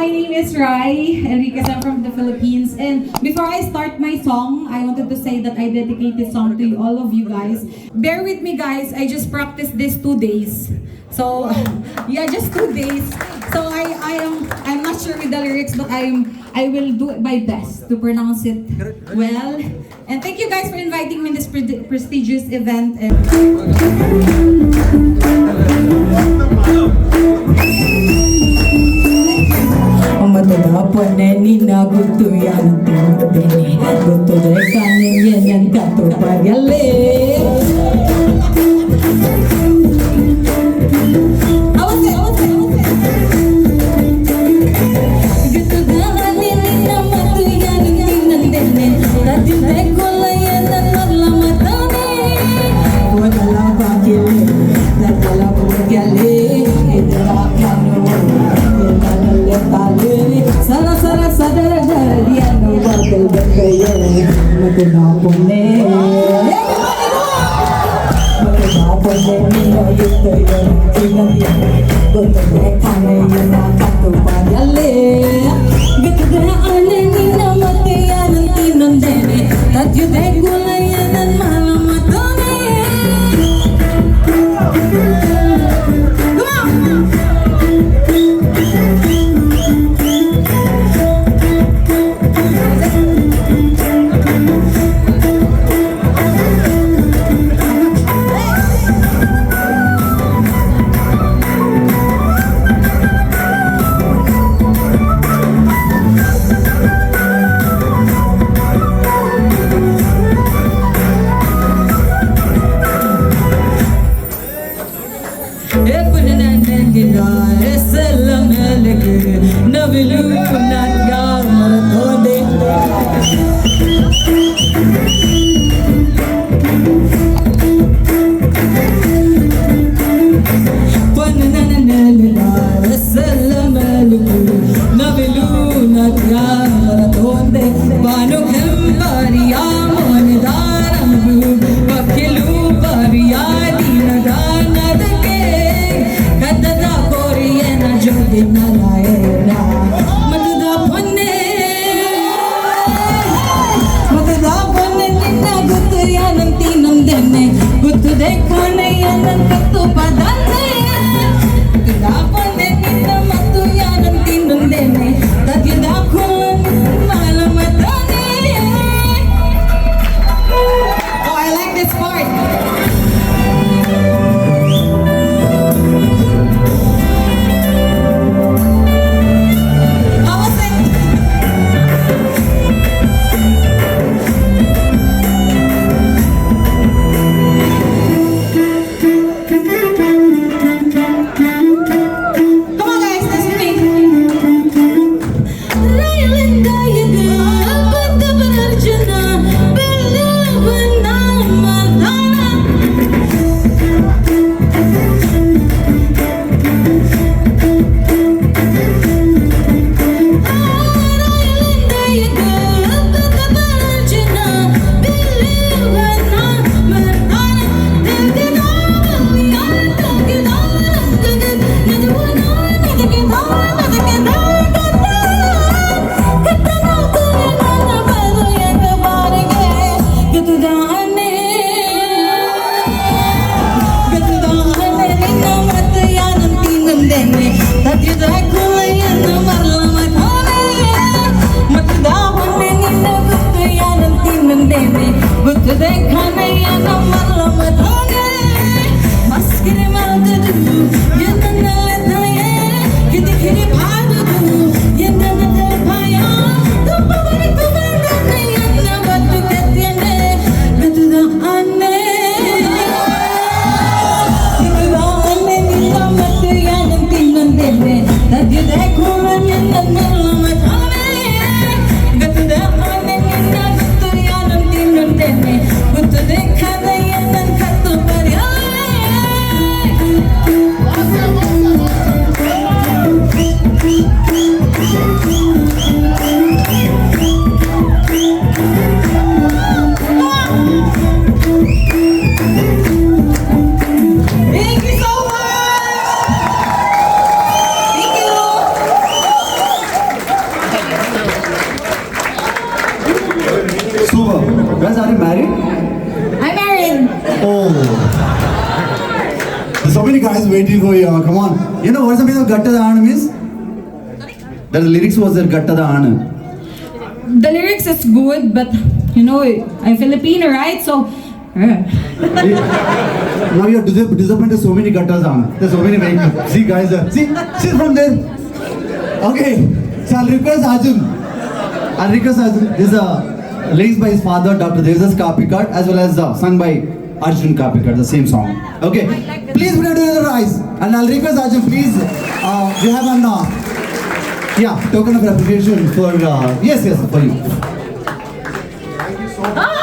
my name is Rai Enriquez. I'm from the Philippines. And before I start my song, I wanted to say that I dedicate this song to all of you guys. Bear with me, guys. I just practiced this 2 days. So, yeah, just 2 days. So I'm not sure with the lyrics, but I will do my best to pronounce it well. And thank you guys for inviting me in this prestigious event. And Mattuda Ponnu Tulu guys, are you married? I'm married. Oh. There's so many guys waiting for you. Come on. You know what's the meaning of Gattada Aanu means? The lyrics was there, Gattada Aanu. The lyrics is good, but you know, I'm Filipino, right? So, Now you're disappointed so many Gattas Aanu. There's so many vehicles. See guys, see from there. Okay. So I'll request Arjun. This is lyrics by his father, Dr. Arjun Kapikad, as well as sung by Arjun Kapikad, the same song. Okay. Please put it together, guys. And I'll request Arjun, please. We have an token of appreciation for yes, for you. oh,